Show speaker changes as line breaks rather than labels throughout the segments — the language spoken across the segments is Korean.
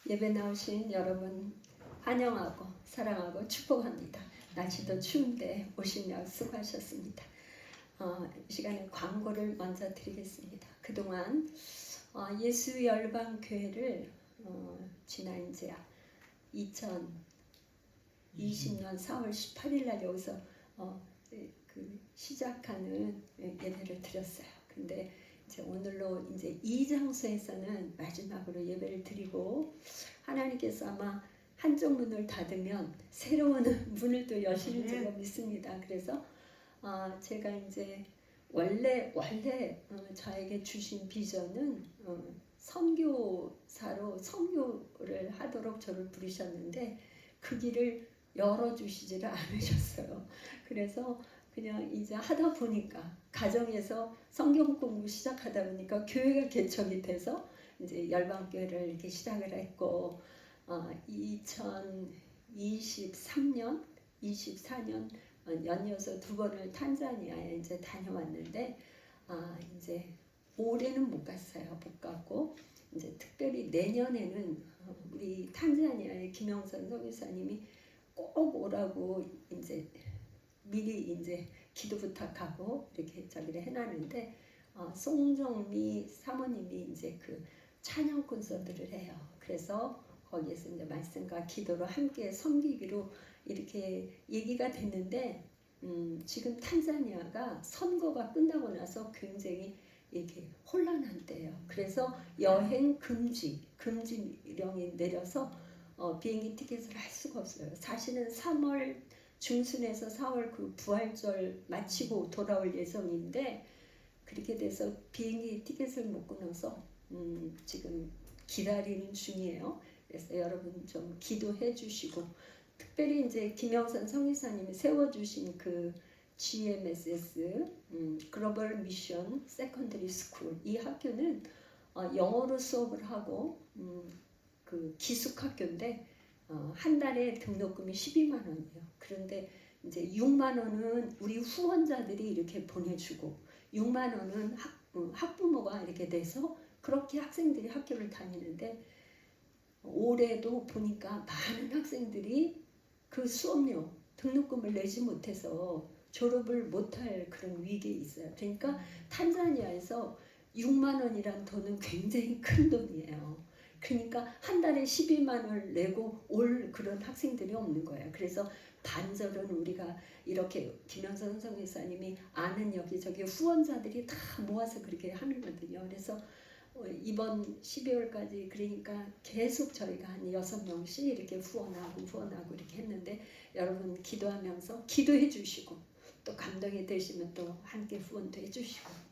예배 나오신 여러분 환영하고 사랑하고 축복합니다. 날씨도 추운데 오시며 수고하셨습니다. 이 시간에 광고를 먼저 드리겠습니다. 그동안 예수열방교회를 지난 이제 2020년 4월 18일 날 여기서 시작하는 예배를 드렸어요. 근데 이제 오늘로 이제 이 장소에서는 마지막으로 예배를 드리고 하나님께서 아마 한쪽 문을 닫으면 새로운 문을 또 여실 줄로 믿습니다. 그래서 제가 이제 원래 저에게 주신 비전은 선교사로 선교를 하도록 저를 부르셨는데 그 길을 열어주시지를 않으셨어요. 그래서 그냥 이제 하다 보니까 가정에서 성경 공부 시작하다 보니까 교회가 개척이 돼서 이제 열방교회를 이렇게 시작을 했고 2023년, 24년 연이어서 두 번을 탄자니아에 이제 다녀왔는데 이제 올해는 못 갔어요. 못 가고 이제 특별히 내년에는 우리 탄자니아의 김영선 선교사님이 꼭 오라고 이제 미리 이제 기도 부탁하고 이렇게 저기를 해놨는데 송정미 사모님이 이제 그 찬양 콘서트를 해요. 그래서 거기에서 이제 말씀과 기도로 함께 섬기기로 이렇게 얘기가 됐는데 지금 탄자니아가 선거가 끝나고 나서 굉장히 이렇게 혼란한 때예요. 그래서 여행 금지령이 내려서 비행기 티켓을 할 수가 없어요. 사실은 3월 중순에서 4월 그 부활절 마치고 돌아올 예정인데 그렇게 돼서 비행기 티켓을 못 끊어서 지금 기다리는 중이에요. 그래서 여러분 좀 기도해 주시고 특별히 이제 김영선 성의사님이 세워주신 그 GMSS 글로벌 미션 세컨더리 스쿨 이 학교는 영어로 수업을 하고 그 기숙학교인데 한 달에 등록금이 12만 원이에요. 그런데 이제 6만 원은 우리 후원자들이 이렇게 보내주고 6만 원은 학부모가 이렇게 돼서 그렇게 학생들이 학교를 다니는데 올해도 보니까 많은 학생들이 그 수업료 등록금을 내지 못해서 졸업을 못할 그런 위기에 있어요. 그러니까 탄자니아에서 6만 원이란 돈은 굉장히 큰 돈이에요. 그러니까 한 달에 12만 원을 내고 올 그런 학생들이 없는 거예요. 그래서 반절은 우리가 이렇게 김영선 선교사님이 아는 여기저기 후원자들이 다 모아서 그렇게 하는 거거든요. 그래서 이번 12월까지 그러니까 계속 저희가 한 6명씩 이렇게 후원하고 이렇게 했는데 여러분 기도하면서 기도해 주시고 또 감동이 되시면 또 함께 후원도 해 주시고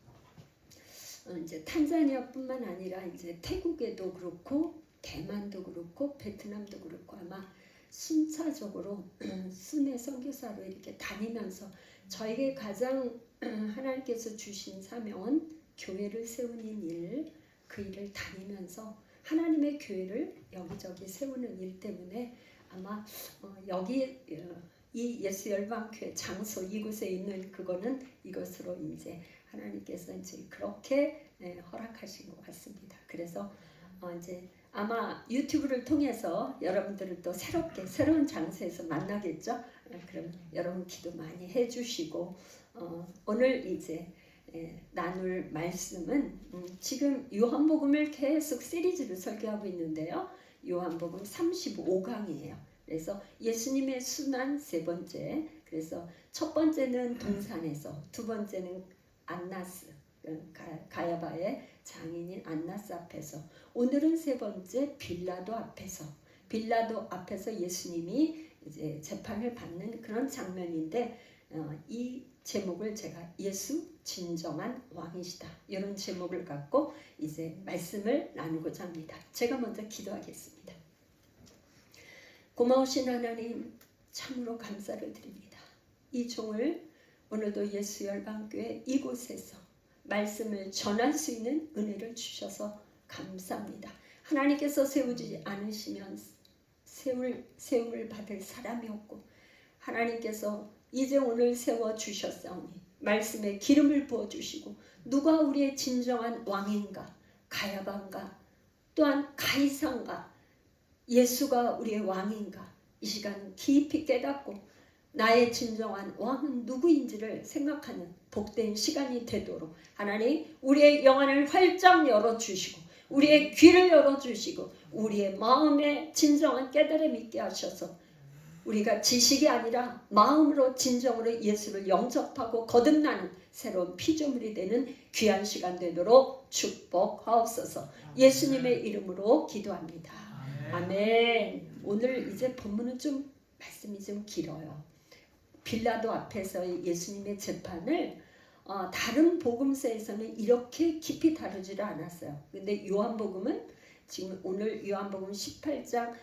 이제 탄자니아뿐만 아니라 이제 태국에도 그렇고 대만도 그렇고 베트남도 그렇고 아마 순차적으로 순회 선교사로 이렇게 다니면서 저에게 가장 하나님께서 주신 사명은 교회를 세우는 일, 그 일을 다니면서 하나님의 교회를 여기저기 세우는 일 때문에 아마 여기 이 예수열방교회 장소 이곳에 있는 그거는 이것으로 이제 하나님께서 이제 그렇게 허락하신 것 같습니다. 그래서 이제 아마 유튜브를 통해서 여러분들을 또 새롭게 새로운 장소에서 만나겠죠. 그럼 여러분 기도 많이 해주시고 오늘 이제 나눌 말씀은 지금 요한복음을 계속 시리즈로 설교하고 있는데요. 요한복음 35강이에요. 그래서 예수님의 순환 세 번째, 그래서 첫 번째는 동산에서, 두 번째는 안나스, 가야바의 장인인 안나스 앞에서, 오늘은 세 번째 빌라도 앞에서 예수님이 이제 재판을 받는 그런 장면인데 이 제목을 제가 예수 진정한 왕이시다 이런 제목을 갖고 이제 말씀을 나누고자 합니다. 제가 먼저 기도하겠습니다. 고마우신 하나님 참으로 감사를 드립니다. 이 종을 오늘도 예수열방교회 이곳에서 말씀을 전할 수 있는 은혜를 주셔서 감사합니다. 하나님께서 세우지 않으시면 세움을 받을 사람이 없고 하나님께서 이제 오늘 세워주셨사오니 말씀에 기름을 부어주시고 누가 우리의 진정한 왕인가 가야반가 또한 가이사인가 예수가 우리의 왕인가 이 시간 깊이 깨닫고 나의 진정한 왕은 누구인지를 생각하는 복된 시간이 되도록 하나님 우리의 영안을 활짝 열어주시고 우리의 귀를 열어주시고 우리의 마음에 진정한 깨달음이 있게 하셔서 우리가 지식이 아니라 마음으로 진정으로 예수를 영접하고 거듭나는 새로운 피조물이 되는 귀한 시간 되도록 축복하옵소서. 예수님의 이름으로 기도합니다. 아멘. 오늘 이제 본문은 좀 말씀이 좀 길어요. 빌라도 앞에서의 예수님의 재판을 다른 복음서에서는 이렇게 깊이 다루지를 않았어요. 근데 요한복음은 지금 오늘 요한복음 18장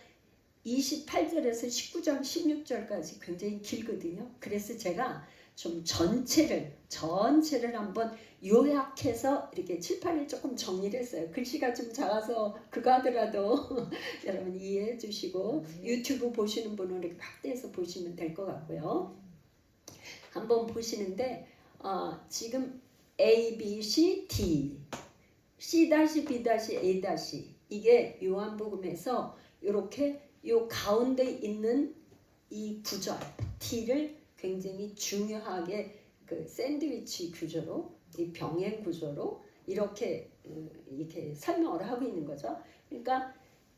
28절에서 19장 16절까지 굉장히 길거든요. 그래서 제가 좀 전체를 한번 요약해서 이렇게 칠판에 조금 정리를 했어요. 글씨가 좀 작아서 그거 하더라도 여러분 이해해 주시고 유튜브 보시는 분은 이렇게 확대해서 보시면 될 것 같고요. 한번 보시는데 지금 A, B, C, D, C-, B-, A- 이게 요한복음에서 이렇게 요 가운데 있는 이 구절 T를 굉장히 중요하게 그 샌드위치 구조로 이 병행 구조로 이렇게 설명을 하고 있는 거죠. 그러니까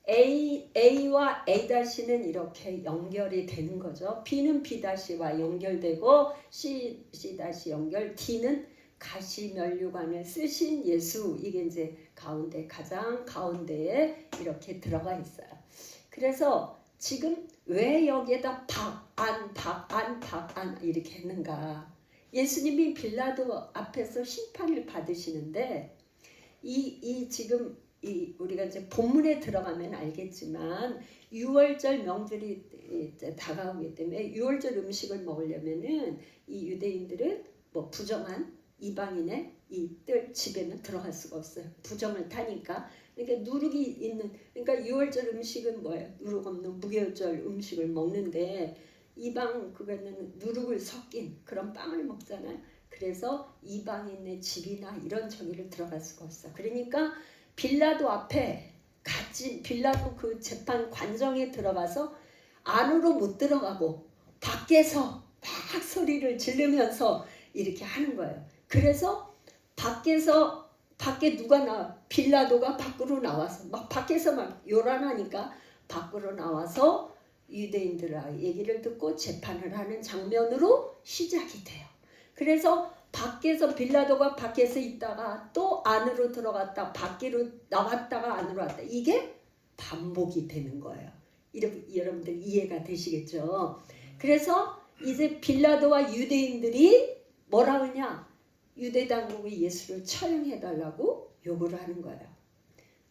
A와 A-는 이렇게 연결이 되는 거죠. B는 B-와 연결되고 C- 연결, D는 가시면류관을 쓰신 예수 이게 이제 가장 가운데에 이렇게 들어가 있어요. 그래서 지금 왜 여기에다 박, 안 이렇게 했는가? 예수님이 빌라도 앞에서 심판을 받으시는데 지금 우리가 이제 본문에 들어가면 알겠지만 6월절 명절이 다가오기 때문에 6월절 음식을 먹으려면은 이 유대인들은 뭐 부정한 이방인의 이 뜰 집에는 들어갈 수가 없어요. 부정을 타니까. 그러니까 누룩이 있는 그러니까 6월절 음식은 뭐예요? 누룩 없는 무교절 음식을 먹는데 이방 그거는 누룩을 섞인 그런 빵을 먹잖아요. 그래서 이방인의 집이나 이런 저기를 들어갈 수가 없어. 그러니까 빌라도 앞에 같이 빌라도 그 재판 관정에 들어가서 안으로 못 들어가고 밖에서 막 소리를 지르면서 이렇게 하는 거예요. 그래서 밖에 누가 빌라도가 밖으로 나와서 막 밖에서 막 요란하니까 밖으로 나와서 유대인들의 얘기를 듣고 재판을 하는 장면으로 시작이 돼요. 그래서 빌라도가 밖에서 있다가 또 안으로 들어갔다 밖으로 나왔다가 안으로 왔다. 이게 반복이 되는 거예요. 여러분들 이해가 되시겠죠? 그래서 이제 빌라도와 유대인들이 뭐라 하냐? 유대 당국이 예수를 처형해달라고 요구를 하는 거예요.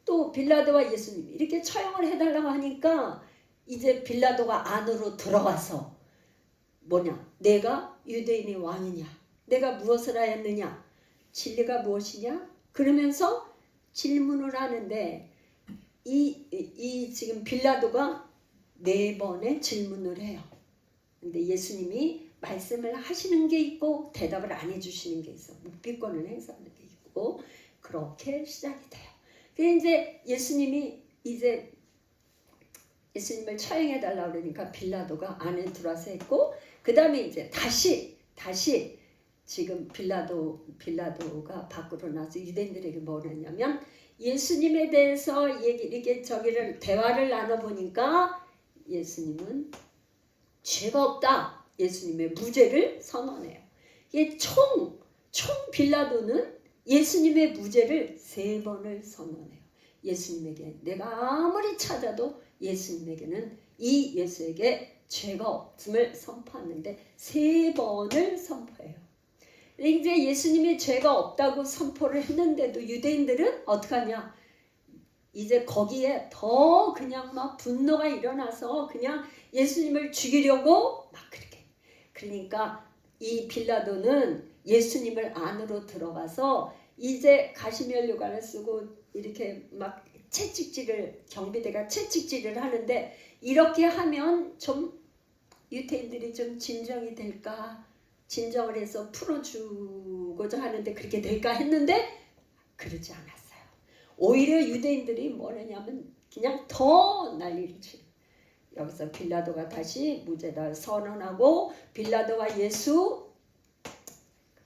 또 빌라도와 예수님이 이렇게 처형을 해달라고 하니까 이제 빌라도가 안으로 들어가서 내가 유대인의 왕이냐? 내가 무엇을 하였느냐? 진리가 무엇이냐? 그러면서 질문을 하는데 지금 빌라도가 4번의 질문을 해요. 근데 예수님이 말씀을 하시는 게 있고 대답을 안 해주시는 게 있어. 묵비권을 행사하는 게 있고 그렇게 시작이 돼요. 그래서 이제 예수님이 예수님을 처형해달라고 그러니까 빌라도가 안에 들어와서 했고 그 다음에 이제 다시 지금 빌라도가 밖으로 나서 유대인들에게 뭘 했냐면 예수님에 대해서 이렇게 대화를 나눠보니까 예수님은 죄가 없다. 예수님의 무죄를 선언해요. 이게 총 빌라도는 예수님의 무죄를 3번을 선언해요. 예수님에게 내가 아무리 찾아도 예수님에게는 이 예수에게 죄가 없음을 선포하는데 3번을 선포해요. 이제 예수님이 죄가 없다고 선포를 했는데도 유대인들은 어떡하냐? 이제 거기에 더 그냥 막 분노가 일어나서 그냥 예수님을 죽이려고 막 그렇게. 그러니까 이 빌라도는 예수님을 안으로 들어가서 이제 가시면류관을 쓰고 이렇게 막 경비대가 채찍질을 하는데 이렇게 하면 좀 유대인들이 좀 진정이 될까? 진정을 해서 풀어주고자 하는데 그렇게 될까 했는데 그러지 않았어요. 오히려 유대인들이 뭐냐면 그냥 더 난리를 치는. 여기서 빌라도가 다시 무죄다 선언하고 빌라도가 예수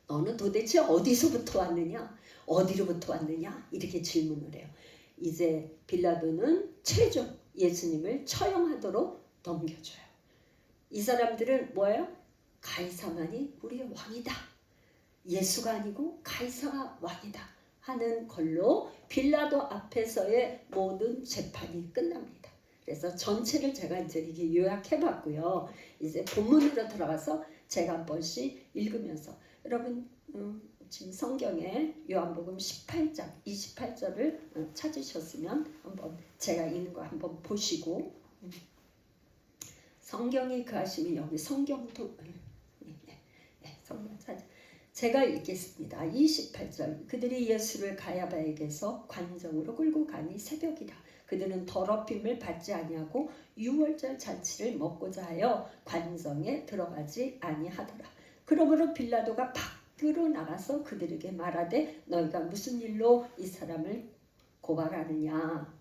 너는 도대체 어디서부터 왔느냐? 어디로부터 왔느냐? 이렇게 질문을 해요. 이제 빌라도는 최종 예수님을 처형하도록 넘겨줘요. 이 사람들은 뭐예요? 가이사만이 우리의 왕이다. 예수가 아니고 가이사가 왕이다 하는 걸로 빌라도 앞에서의 모든 재판이 끝납니다. 그래서 전체를 제가 이제 이렇게 요약해 봤고요. 이제 본문으로 들어가서 제가 한 번씩 읽으면서 여러분 지금 성경에 요한복음 18장 28절을 찾으셨으면 한번 제가 읽는 거 한번 보시고 성경이 그하시면 여기 성경도 성경 찾아 제가 읽겠습니다. 28절 그들이 예수를 가야바에게서 관정으로 끌고 가니 새벽이라. 그들은 더럽힘을 받지 아니하고 유월절 잔치를 먹고자 하여 관정에 들어가지 아니하더라. 그러므로 빌라도가 밖으로 나가서 그들에게 말하되 너희가 무슨 일로 이 사람을 고발하느냐.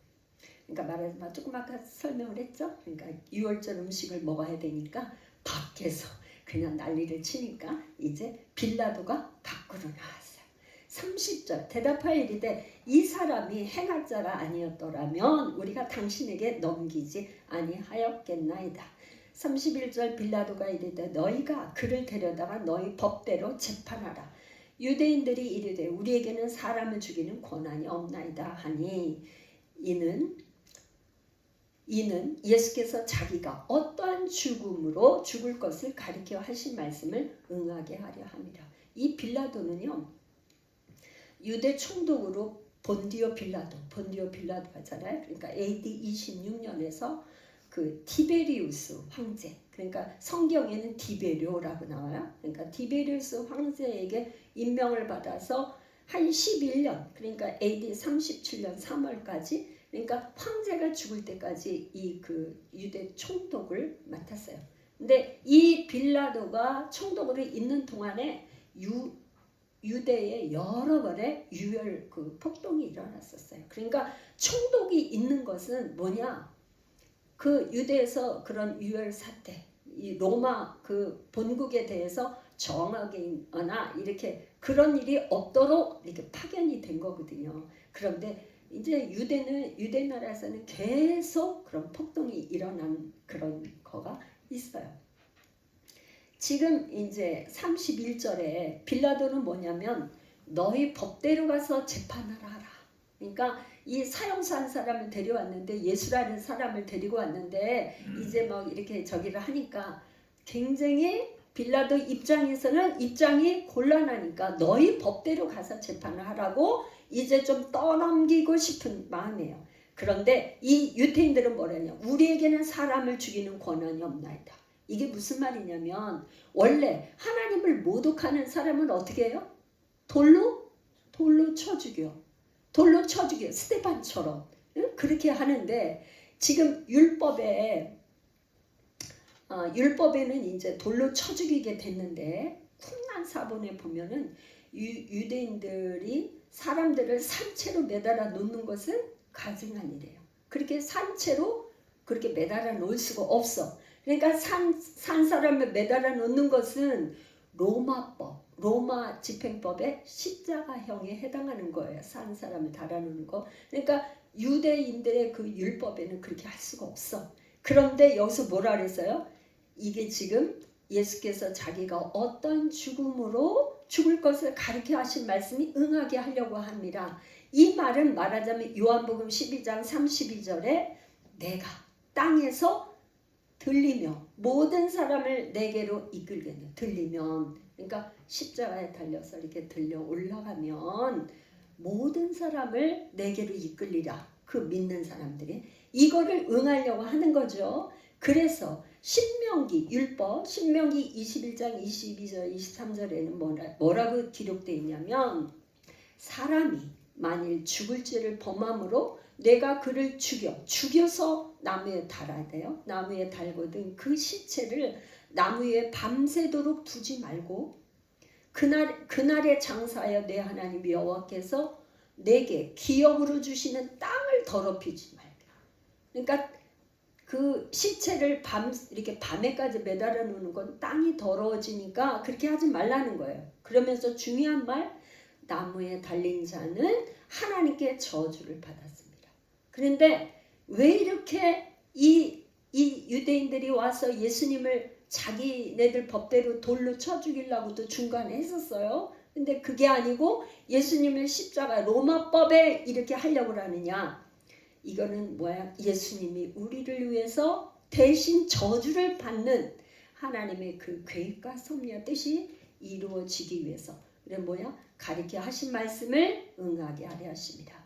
그러니까 말하자면 조금 아까 설명을 했죠. 그러니까 유월절 음식을 먹어야 되니까 밖에서 그냥 난리를 치니까 이제 빌라도가 밖으로 나왔어요. 30절 대답하여 이르되 이 사람이 행할 자가 아니었더라면 우리가 당신에게 넘기지 아니하였겠나이다. 31절 빌라도가 이르되 너희가 그를 데려다가 너희 법대로 재판하라. 유대인들이 이르되 우리에게는 사람을 죽이는 권한이 없나이다 하니 이는 예수께서 자기가 어떠한 죽음으로 죽을 것을 가리켜 하신 말씀을 응하게 하려 함이라. 이 빌라도는요. 유대 총독으로 본디오 빌라도 하잖아요. 그러니까 AD 26년에서 그 티베리우스 황제, 그러니까 성경에는 디베료라고 나와요. 그러니까 디베리우스 황제에게 임명을 받아서 한 11년, 그러니까 AD 37년 3월까지, 그러니까 황제가 죽을 때까지 이 그 유대 총독을 맡았어요. 근데 이 빌라도가 총독으로 있는 동안에 유대에 여러 번의 유혈 그 폭동이 일어났었어요. 그러니까 총독이 있는 것은 뭐냐? 그 유대에서 그런 유혈 사태, 이 로마 그 본국에 대해서 정하거나 이렇게 그런 일이 없도록 이렇게 파견이 된 거거든요. 그런데 이제 유대 나라에서는 계속 그런 폭동이 일어난 그런 거가 있어요. 지금 이제 31절에 빌라도는 뭐냐면 너희 법대로 가서 재판을 하라. 그러니까 이 사형수 한 사람을 데려왔는데 예수라는 사람을 데리고 왔는데 이제 막 이렇게 저기를 하니까 굉장히 빌라도 입장에서는 입장이 곤란하니까 너희 법대로 가서 재판을 하라고 이제 좀 떠넘기고 싶은 마음이에요. 그런데 이 유대인들은 뭐라냐? 우리에게는 사람을 죽이는 권한이 없나이다. 이게 무슨 말이냐면 원래 하나님을 모독하는 사람은 어떻게 해요? 돌로 쳐 죽여. 돌로 쳐 죽여. 스테반처럼. 그렇게 하는데 지금 율법에는 이제 돌로 쳐 죽이게 됐는데 쿰난 사본에 보면은 유대인들이 사람들을 산채로 매달아 놓는 것은 가증한 일이에요. 그렇게 산채로 그렇게 매달아 놓을 수가 없어. 그러니까 산 사람을 매달아 놓는 것은 로마 집행법의 십자가형에 해당하는 거예요. 산 사람을 달아놓는 거. 그러니까 유대인들의 그 율법에는 그렇게 할 수가 없어. 그런데 여기서 뭐라 그랬어요? 이게 지금 예수께서 자기가 어떤 죽음으로 죽을 것을 가르쳐 하신 말씀이 응하게 하려고 합니다. 이 말은 말하자면 요한복음 12장 32절에 내가 땅에서 들리며 모든 사람을 내게로 이끌겠네. 들리면 그러니까 십자가에 달려서 이렇게 들려 올라가면 모든 사람을 내게로 이끌리라. 그 믿는 사람들이 이거를 응하려고 하는 거죠. 그래서 신명기 율법 신명기 21장 22절 23절에는 뭐라고 기록되어 있냐면 사람이 만일 죽을 죄를 범함으로 내가 그를 죽여서 나무에 달아야 돼요. 나무에 달거든 그 시체를 나무에 밤새도록 두지 말고 그날에 장사하여 내 하나님 여호와께서 내게 기업으로 주시는 땅을 더럽히지 말게. 그러니까 그 시체를 이렇게 밤에까지 매달아 놓는 건 땅이 더러워지니까 그렇게 하지 말라는 거예요. 그러면서 중요한 말, 나무에 달린 자는 하나님께 저주를 받았습니다. 그런데 왜 이렇게 이 유대인들이 와서 예수님을 자기네들 법대로 돌로 쳐 죽이려고도 중간에 했었어요. 근데 그게 아니고 예수님을 십자가 로마법에 이렇게 하려고 하느냐. 이거는 뭐야? 예수님이 우리를 위해서 대신 저주를 받는 하나님의 그 계획과 섭리와 뜻이 이루어지기 위해서. 그래 뭐야? 가리켜 하신 말씀을 응하게 하려 하십니다.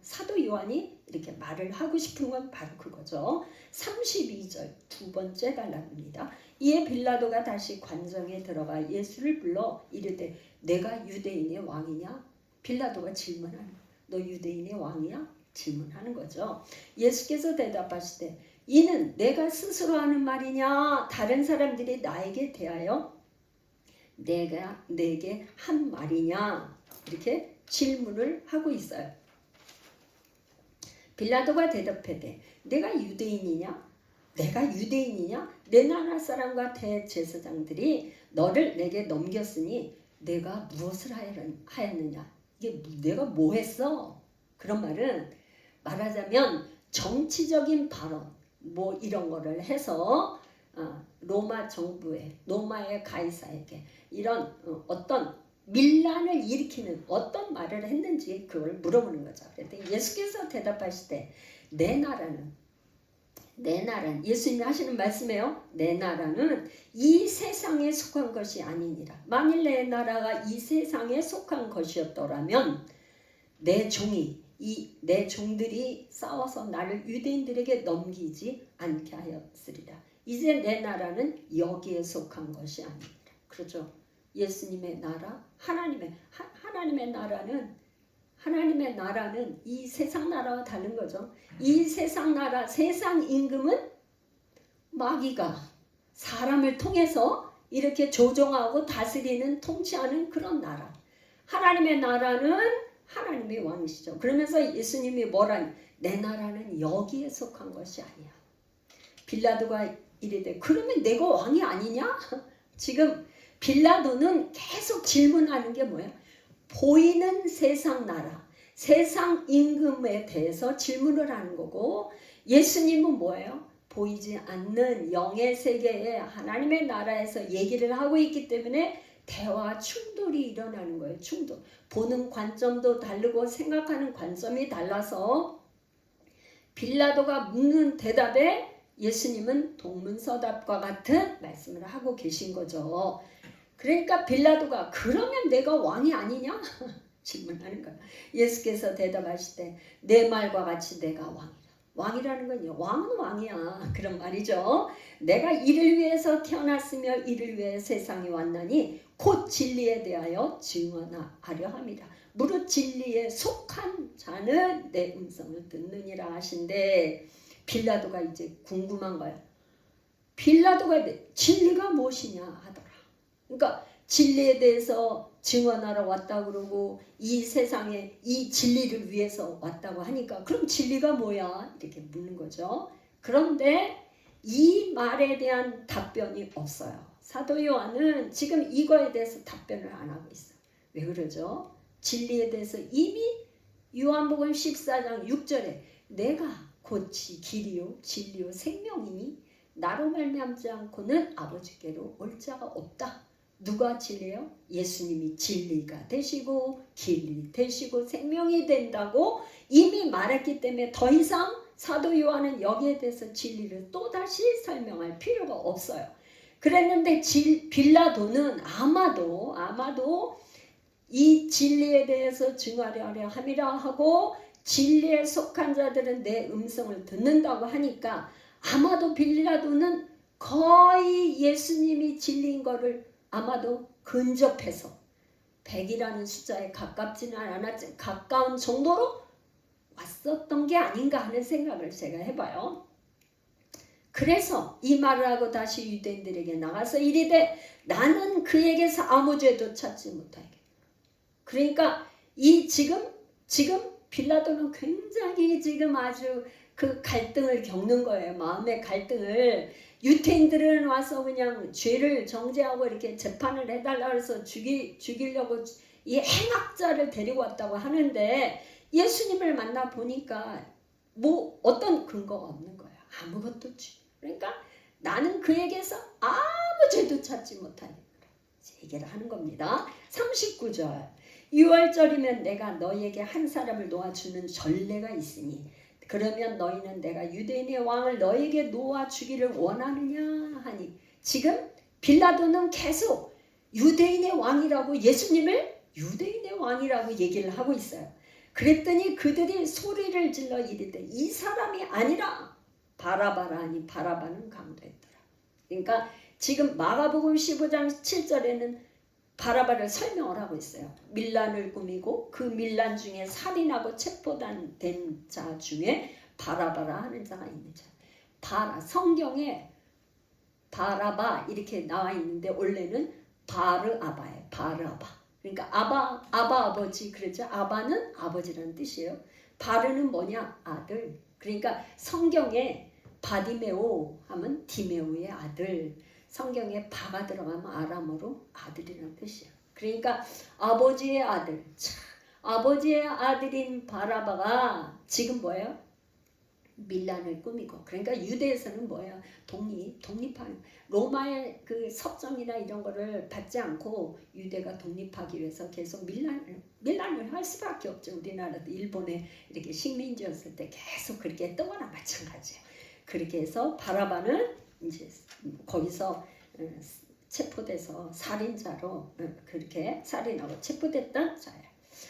사도 요한이 이렇게 말을 하고 싶은 건 바로 그거죠. 32절 두 번째 단락입니다. 이에 빌라도가 다시 관정에 들어가 예수를 불러 이르되 내가 유대인의 왕이냐? 빌라도가 질문하는 거야. 너 유대인의 왕이야? 질문하는 거죠. 예수께서 대답하시되 이는 내가 스스로 하는 말이냐? 다른 사람들이 나에게 대하여 내가 내게 한 말이냐? 이렇게 질문을 하고 있어요. 빌라도가 대답하되 내가 유대인이냐? 내가 유대인이냐? 내 나라 사람과 대제사장들이 너를 내게 넘겼으니 내가 무엇을 하였느냐? 이게 내가 뭐 했어? 그런 말은 말하자면 정치적인 발언 뭐 이런 거를 해서 로마 정부에 로마의 가이사에게 이런 어떤 밀란을 일으키는 어떤 말을 했는지 그걸 물어보는 거죠. 그랬더니 예수께서 대답하시되 내 나라는 예수님이 하시는 말씀이에요. 내 나라는 이 세상에 속한 것이 아니니라. 만일 내 나라가 이 세상에 속한 것이었더라면 내 종들이 싸워서 나를 유대인들에게 넘기지 않게 하였으리라. 이제 내 나라는 여기에 속한 것이 아니니라. 그렇죠. 예수님의 나라, 하나님의 나라는 이 세상 나라와 다른 거죠. 이 세상 나라, 세상 임금은 마귀가 사람을 통해서 이렇게 조종하고 다스리는 통치하는 그런 나라. 하나님의 나라는 하나님의 왕이시죠. 그러면서 예수님이 뭐라니? 내 나라는 여기에 속한 것이 아니야. 빌라도가 이르되 그러면 내가 왕이 아니냐? 지금 빌라도는 계속 질문하는 게 뭐야? 보이는 세상 나라, 세상 임금에 대해서 질문을 하는 거고 예수님은 뭐예요? 보이지 않는 영의 세계에 하나님의 나라에서 얘기를 하고 있기 때문에 대화 충돌이 일어나는 거예요. 충돌. 보는 관점도 다르고 생각하는 관점이 달라서 빌라도가 묻는 대답에 예수님은 동문서답과 같은 말씀을 하고 계신 거죠. 그러니까 빌라도가 그러면 내가 왕이 아니냐? 질문하는 거예요. 예수께서 대답하시되 내 말과 같이 내가 왕이라. 왕이라는 건요. 왕은 왕이야. 그런 말이죠. 내가 이를 위해서 태어났으며 이를 위해 세상에 왔나니 곧 진리에 대하여 증언하려 함이라. 무릇 진리에 속한 자는 내 음성을 듣느니라 하신데 빌라도가 이제 궁금한 거야. 빌라도가 진리가 무엇이냐 하더라. 그러니까 진리에 대해서 증언하러 왔다고 그러고 이 세상에 이 진리를 위해서 왔다고 하니까 그럼 진리가 뭐야? 이렇게 묻는 거죠. 그런데 이 말에 대한 답변이 없어요. 사도 요한은 지금 이거에 대해서 답변을 안 하고 있어요. 왜 그러죠? 진리에 대해서 이미 요한복음 14장 6절에 내가 곧 길이요 진리요 생명이니 나로 말미암지 않고는 아버지께로 올 자가 없다. 누가 진리예요? 예수님이 진리가 되시고 길이 되시고 생명이 된다고 이미 말했기 때문에 더 이상 사도 요한은 여기에 대해서 진리를 또다시 설명할 필요가 없어요. 그랬는데 빌라도는 아마도 이 진리에 대해서 증하려 함이라 하고 진리에 속한 자들은 내 음성을 듣는다고 하니까 아마도 빌라도는 거의 예수님이 진리인 거를 아마도 근접해서 100이라는 숫자에 가깝지는 않았지 가까운 정도로 왔었던 게 아닌가 하는 생각을 제가 해봐요. 그래서 이 말을 하고 다시 유대인들에게 나가서 이르되 나는 그에게서 아무 죄도 찾지 못하게. 그러니까 이 지금 빌라도는 굉장히 지금 아주 그 갈등을 겪는 거예요. 마음의 갈등을. 유태인들은 와서 그냥 죄를 정죄하고 이렇게 재판을 해달라 해서 죽이려고 이 행악자를 데리고 왔다고 하는데 예수님을 만나 보니까 뭐 어떤 근거가 없는 거예요. 아무것도 없지. 그러니까 나는 그에게서 아무 죄도 찾지 못하니 얘기를 하는 겁니다. 39절. 6월절이면 내가 너희에게 한 사람을 놓아주는 전례가 있으니 그러면 너희는 내가 유대인의 왕을 너희에게 놓아주기를 원하느냐 하니 지금 빌라도는 계속 유대인의 왕이라고 예수님을 유대인의 왕이라고 얘기를 하고 있어요. 그랬더니 그들이 소리를 질러 이르되 이 사람이 아니라 바라바라 하니 바라바는 강도했더라. 그러니까 지금 마가복음 15장 7절에는 바라바를 설명을 하고 있어요. 밀란을 꾸미고 그 밀란 중에 살인하고 체포된 자 중에 바라바라 하는 자가 있는 자. 성경에 바라바 이렇게 나와 있는데 원래는 바르아바예요. 바르아바. 그러니까 아바 아버지 그러죠. 아바는 아버지라는 뜻이에요. 바르는 뭐냐? 아들. 그러니까 성경에 바디메오 하면 디메오의 아들. 성경에 바가 들어가면 아람어로 아들이라는 뜻이에요. 그러니까 아버지의 아들. 아버지의 아들인 바라바가 지금 뭐예요? 밀란을 꾸미고. 그러니까 유대에서는 뭐예요? 독립하는. 로마의 그 섭정이나 이런 거를 받지 않고 유대가 독립하기 위해서 계속 밀란을 할 수밖에 없죠. 우리나라도 일본에 이렇게 식민지였을 때 계속 그렇게 했던 거나 마찬가지예요. 그렇게 해서 바라바는 이제 거기서 체포돼서 살인자로 그렇게 살인하고 체포됐던 자예요.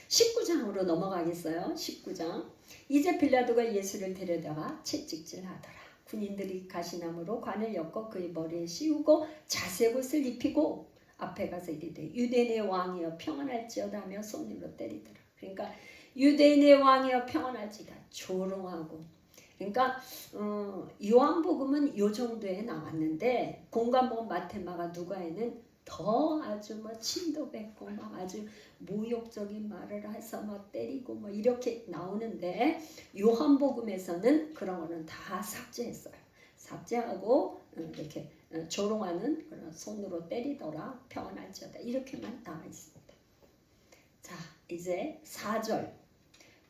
19장으로 넘어가겠어요. 19장. 이제 빌라도가 예수를 데려다가 채찍질하더라. 군인들이 가시나무로 관을 엮어 그의 머리에 씌우고 자색옷을 입히고 앞에 가서 이르되 유대인의 왕이여 평안할지어다 하며 손으로 때리더라. 그러니까 유대인의 왕이여 평안할지어다 조롱하고. 그러니까 요한복음은 요 정도에 나왔는데 공관복음 마태마가 누가에는 더 아주 뭐 침도 뱉고 막 아주 모욕적인 말을 해서 막 때리고 뭐 이렇게 나오는데 요한복음에서는 그런 거는 다 삭제했어요. 삭제하고 이렇게 조롱하는 그런 손으로 때리더라 평안할지어다 이렇게만 나와 있습니다. 자 이제 4절.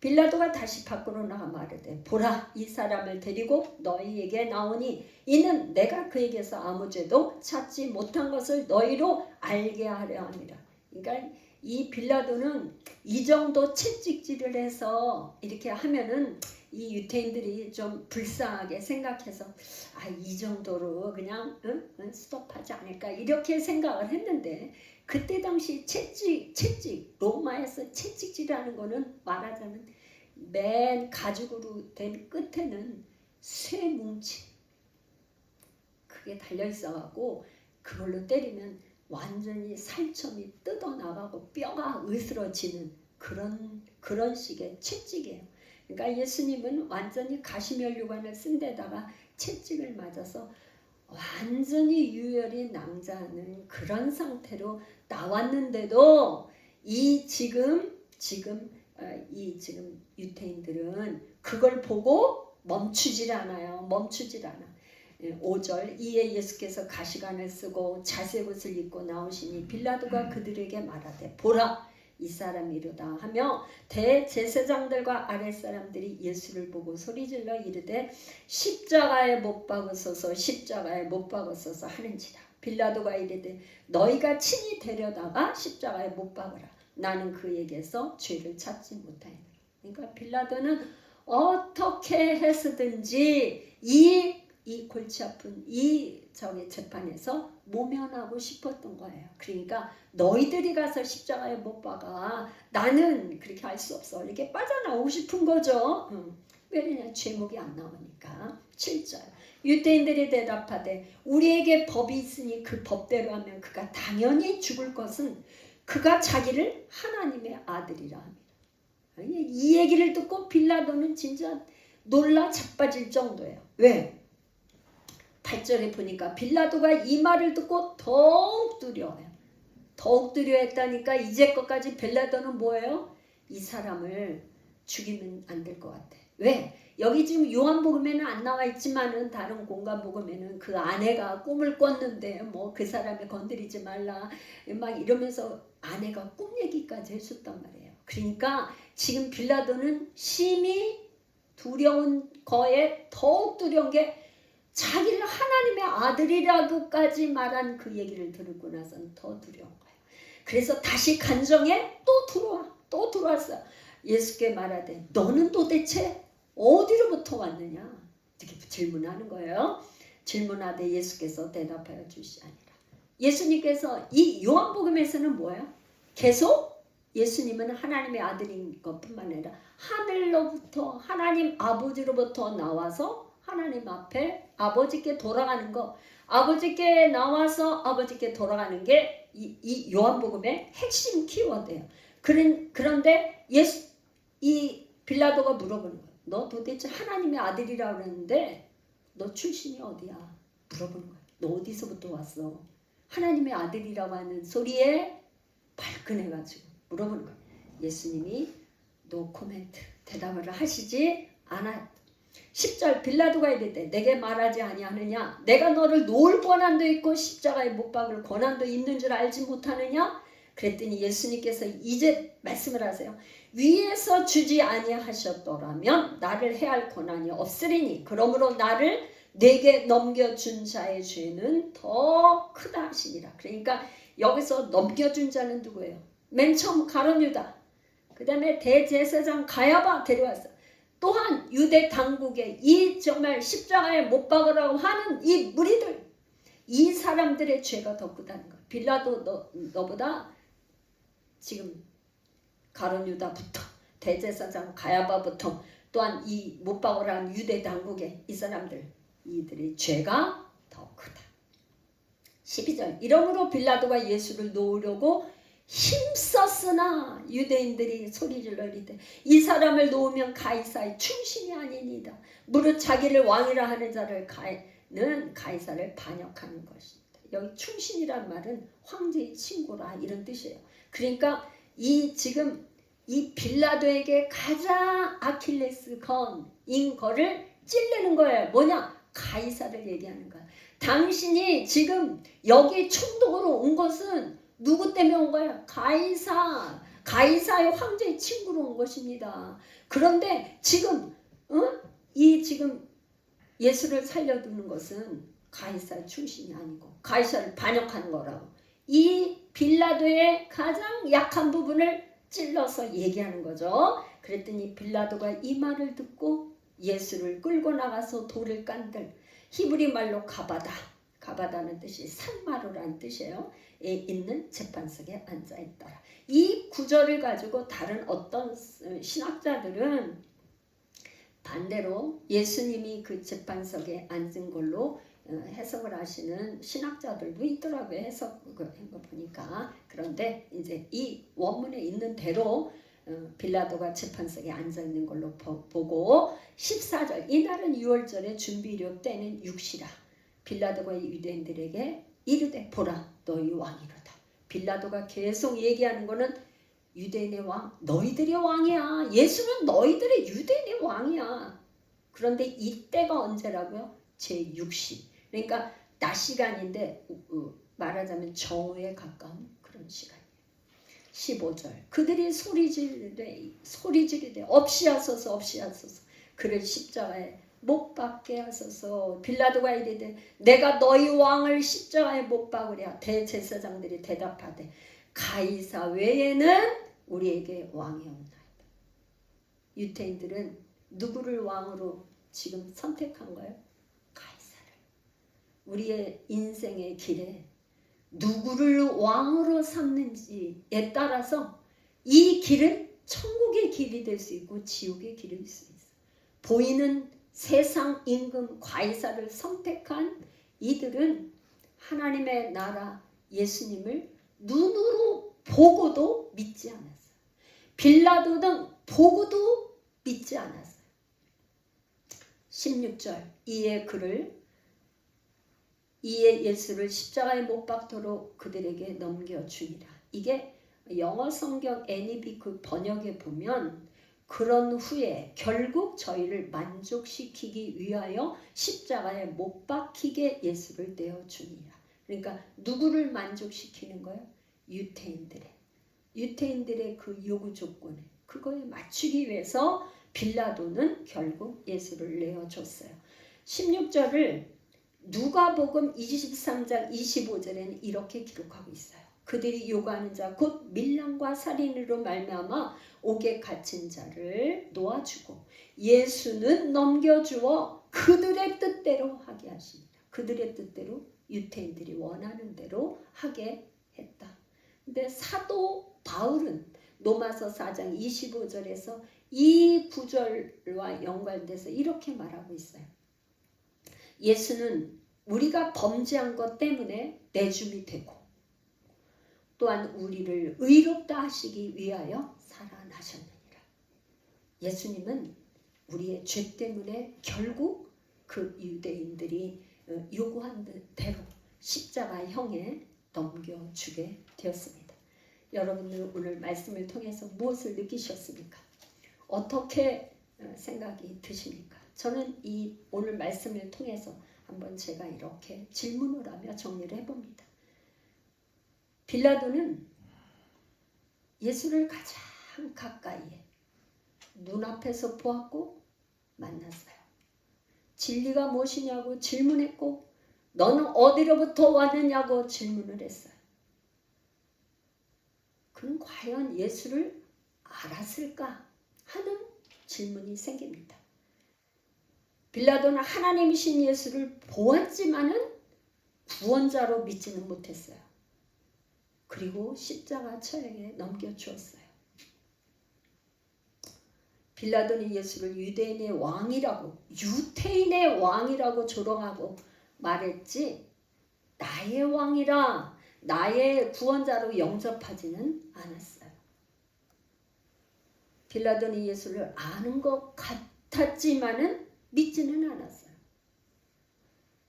빌라도가 다시 밖으로 나가 말하되 보라 이 사람을 데리고 너희에게 나오니 이는 내가 그에게서 아무 죄도 찾지 못한 것을 너희로 알게 하려 함이라. 그러니까 이 빌라도는 이 정도 채찍질을 해서 이렇게 하면은 이 유태인들이 좀 불쌍하게 생각해서 이 정도로 그냥 스톱하지 않을까 이렇게 생각을 했는데 그때 당시 채찍 로마에서 채찍질하는 거는 말하자면 맨 가죽으로 된 끝에는 쇠 뭉치 그게 달려 있어갖고 그걸로 때리면 완전히 살점이 뜯어나가고 뼈가 으스러지는 그런 식의 채찍이에요. 그러니까 예수님은 완전히 가시면류관을 쓴 데다가 채찍을 맞아서 완전히 유혈이 낭자하는 그런 상태로 나왔는데도 이 지금 유태인들은 그걸 보고 멈추질 않아요. 5절 이에 예수께서 가시관을 쓰고 자색옷을 입고 나오시니 빌라도가 그들에게 말하되 보라 이 사람이로다 하며 대제사장들과 아랫사람들이 예수를 보고 소리질러 이르되 십자가에 못 박으소서 십자가에 못 박으소서 하는지라. 빌라도가 이르되 너희가 친히 데려다가 십자가에 못 박으라. 나는 그에게서 죄를 찾지 못하였노라. 그러니까 빌라도는 어떻게 해서든지 이 골치 아픈 이 재판에서 모면하고 싶었던 거예요. 그러니까 너희들이 가서 십자가에 못 박아. 나는 그렇게 할 수 없어. 이렇게 빠져나오고 싶은 거죠. 왜냐면 죄목이 안 나오니까. 7절. 유대인들이 대답하되 우리에게 법이 있으니 그 법대로 하면 그가 당연히 죽을 것은 그가 자기를 하나님의 아들이라 합니다. 이 얘기를 듣고 빌라도는 진짜 놀라 자빠질 정도예요. 왜? 8절에 보니까 빌라도가 이 말을 듣고 더욱 두려워요. 더욱 두려워했다니까 이제껏까지 빌라도는 뭐예요? 이 사람을 죽이면 안 될 것 같아. 왜? 여기 지금 요한복음에는 안 나와 있지만은 다른 공간복음에는 그 아내가 꿈을 꿨는데 뭐 그 사람을 건드리지 말라 막 이러면서 아내가 꿈 얘기까지 해줬단 말이에요. 그러니까 지금 빌라도는 심히 두려운 거에 더욱 두려운 게 자기를 하나님의 아들이라고까지 말한 그 얘기를 들고 나서는 더 두려운 거예요. 그래서 다시 간정에 또 들어왔어요. 예수께 말하되 너는 도대체 어디로부터 왔느냐? 이렇게 질문하는 거예요. 질문하되 예수께서 대답하여 주시니라. 예수님께서 이 요한복음에서는 뭐예요? 계속 예수님은 하나님의 아들인 것뿐만 아니라 하늘로부터 하나님 아버지로부터 나와서 하나님 앞에 아버지께 돌아가는 거, 아버지께 나와서 아버지께 돌아가는 게 이 요한복음의 핵심 키워드예요. 그런데 이 빌라도가 물어보는 거예요. 너 도대체 하나님의 아들이라고 그랬는데 너 출신이 어디야? 물어보는 거예요. 너 어디서부터 왔어? 하나님의 아들이라고 하는 소리에 발끈해가지고 물어보는 거예요. 예수님이 노 코멘트 대답을 하시지 않아요. 10절 빌라도가 이르되 내게 말하지 아니하느냐? 내가 너를 놓을 권한도 있고 십자가에 못 박을 권한도 있는 줄 알지 못하느냐? 그랬더니 예수님께서 이제 말씀을 하세요. 위에서 주지 아니하셨더라면 나를 해할 권한이 없으리니 그러므로 나를 내게 넘겨준 자의 죄는 더 크다 하시니라. 그러니까 여기서 넘겨준 자는 누구예요? 맨 처음 가룟 유다, 그 다음에 대제사장 가야바 데려왔어. 또한 유대 당국에 이 정말 십자가에 못 박으라고 하는 이 무리들, 이 사람들의 죄가 더 크다는 거야. 빌라도 너보다 지금 가룟 유다부터 대제사장 가야바부터 또한 이 못 박으라는 유대 당국의 이 사람들, 이들의 죄가 더 크다. 12절 이러므로 빌라도가 예수를 놓으려고 힘썼으나 유대인들이 소리질러 이르되 이 사람을 놓으면 가이사의 충신이 아니니이다. 무릇 자기를 왕이라 하는 자를 가이사를 반역하는 것입니다. 여기 충신이란 말은 황제의 친구라 이런 뜻이에요. 그러니까 지금 이 빌라도에게 가장 아킬레스 건인 거를 찔르는 거예요. 뭐냐? 가이사를 얘기하는 거야. 당신이 지금 여기 총독으로 온 것은 누구 때문에 온 거야? 가이사의 황제의 친구로 온 것입니다. 그런데 지금 지금 예수를 살려두는 것은 가이사의 출신이 아니고 가이사를 반역하는 거라고. 이 빌라도의 가장 약한 부분을 찔러서 얘기하는 거죠. 그랬더니 빌라도가 이 말을 듣고 예수를 끌고 나가서 돌을 깐들, 히브리 말로 가바다는 뜻이 산마루라는 뜻이에요. 있는 재판석에 앉아있더라. 이 구절을 가지고 다른 어떤 신학자들은 반대로 예수님이 그 재판석에 앉은 걸로 해석을 하시는 신학자들도 있더라고요. 해석한 거 보니까. 그런데 이제 이 원문에 있는 대로 빌라도가 재판석에 앉아있는 걸로 보고 14절 이날은 6월절의 준비료 때는 6시라. 빌라도가 유대인들에게 이르되 보라 너희 왕이로다. 빌라도가 계속 얘기하는 거는 유대인의 왕, 너희들의 왕이야. 예수는 너희들의 유대인의 왕이야. 그런데 이때가 언제라고요? 제6시. 그러니까 낮 시간인데 말하자면 정오에 가까운 그런 시간이에요. 15절 그들이 소리지르되 없이 하소서 그를 십자가에 못 박게 하소서. 빌라도가 이르되 내가 너희 왕을 십자가에 못 박으랴. 대제사장들이 대답하되 가이사 외에는 우리에게 왕이 없나이다. 유대인들은 누구를 왕으로 지금 선택한 거예요? 가이사를. 우리의 인생의 길에 누구를 왕으로 삼는지에 따라서 이 길은 천국의 길이 될 수 있고 지옥의 길이 될 수 있어요. 보이는 세상 임금 가이사를 선택한 이들은 하나님의 나라 예수님을 눈으로 보고도 믿지 않았어요. 빌라도는 보고도 믿지 않았어요. 16절 이에 예수를 십자가에 못 박도록 그들에게 넘겨주니라. 이게 영어 성경 NIV 그 번역에 보면 그런 후에 결국 저희를 만족시키기 위하여 십자가에 못 박히게 예수를 내어주니라. 그러니까 누구를 만족시키는 거예요? 유태인들의 그 요구 조건에 그거에 맞추기 위해서 빌라도는 결국 예수를 내어줬어요. 16절을 누가복음 23장 25절에는 이렇게 기록하고 있어요. 그들이 요구하는 자 곧 밀랑과 살인으로 말미암아 옥에 갇힌 자를 놓아주고 예수는 넘겨주어 그들의 뜻대로 하게 하십니다. 그들의 뜻대로 유태인들이 원하는 대로 하게 했다. 근데 사도 바울은 로마서 4장 25절에서 이 구절과 연관돼서 이렇게 말하고 있어요. 예수는 우리가 범죄한 것 때문에 내줌이 되고 또한 우리를 의롭다 하시기 위하여 살아나셨느니라. 예수님은 우리의 죄 때문에 결국 그 유대인들이 요구한 대로 십자가형에 넘겨주게 되었습니다. 여러분들 오늘 말씀을 통해서 무엇을 느끼셨습니까? 어떻게 생각이 드십니까? 저는 이 오늘 말씀을 통해서 한번 제가 이렇게 질문을 하며 정리를 해봅니다. 빌라도는 예수를 가장 가까이에 눈앞에서 보았고 만났어요. 진리가 무엇이냐고 질문했고 너는 어디로부터 왔느냐고 질문을 했어요. 그는 과연 예수를 알았을까 하는 질문이 생깁니다. 빌라도는 하나님이신 예수를 보았지만은 구원자로 믿지는 못했어요. 그리고 십자가 처형에 넘겨주었어요. 빌라도는 예수를 유대인의 왕이라고, 유태인의 왕이라고 조롱하고 말했지 나의 왕이라, 나의 구원자로 영접하지는 않았어요. 빌라도는 예수를 아는 것 같았지만은 믿지는 않았어요.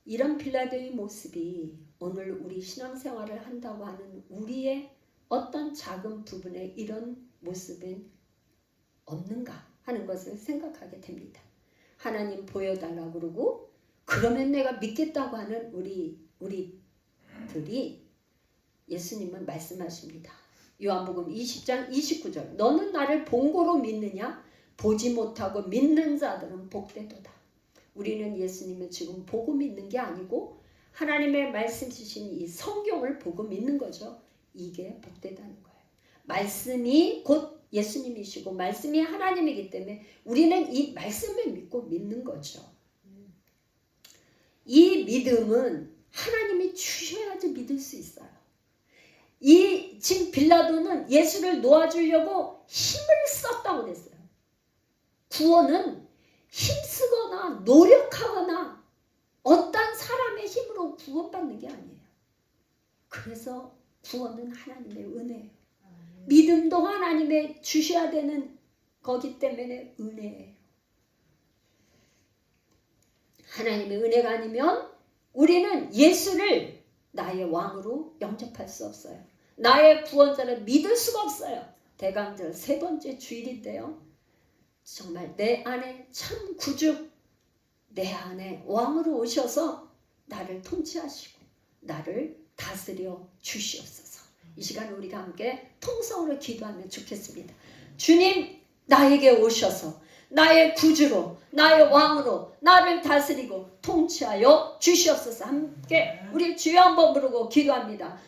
이런 빌라도의 모습이 오늘 우리 신앙생활을 한다고 하는 우리의 어떤 작은 부분에 이런 모습은 없는가 하는 것을 생각하게 됩니다. 하나님 보여달라고 그러고 그러면 내가 믿겠다고 하는 우리들이 예수님은 말씀하십니다. 요한복음 20장 29절 너는 나를 본고로 믿느냐? 보지 못하고 믿는 자들은 복되도다. 우리는 예수님을 지금 보고 믿는 게 아니고 하나님의 말씀 주신 이 성경을 보고 믿는 거죠. 이게 복되다는 거예요. 말씀이 곧 예수님이시고 말씀이 하나님이기 때문에 우리는 이 말씀을 믿고 믿는 거죠. 이 믿음은 하나님이 주셔야지 믿을 수 있어요. 지금 빌라도는 예수를 놓아주려고 힘을 썼다고 그랬어요. 구원은 힘쓰거나 노력하거나 어떤 사람의 힘으로 구원받는 게 아니에요. 그래서 구원은 하나님의 은혜예요. 믿음도 하나님의 주셔야 되는 거기 때문에 은혜예요. 하나님의 은혜가 아니면 우리는 예수를 나의 왕으로 영접할 수 없어요. 나의 구원자를 믿을 수가 없어요. 대강절 3번째 주일인데요. 정말 내 안에 참 구주, 내 안에 왕으로 오셔서 나를 통치하시고 나를 다스려 주시옵소서. 이 시간 우리가 함께 통성으로 기도하면 좋겠습니다. 주님, 나에게 오셔서 나의 구주로, 나의 왕으로 나를 다스리고 통치하여 주시옵소서. 함께 우리 주여 한번 부르고 기도합니다.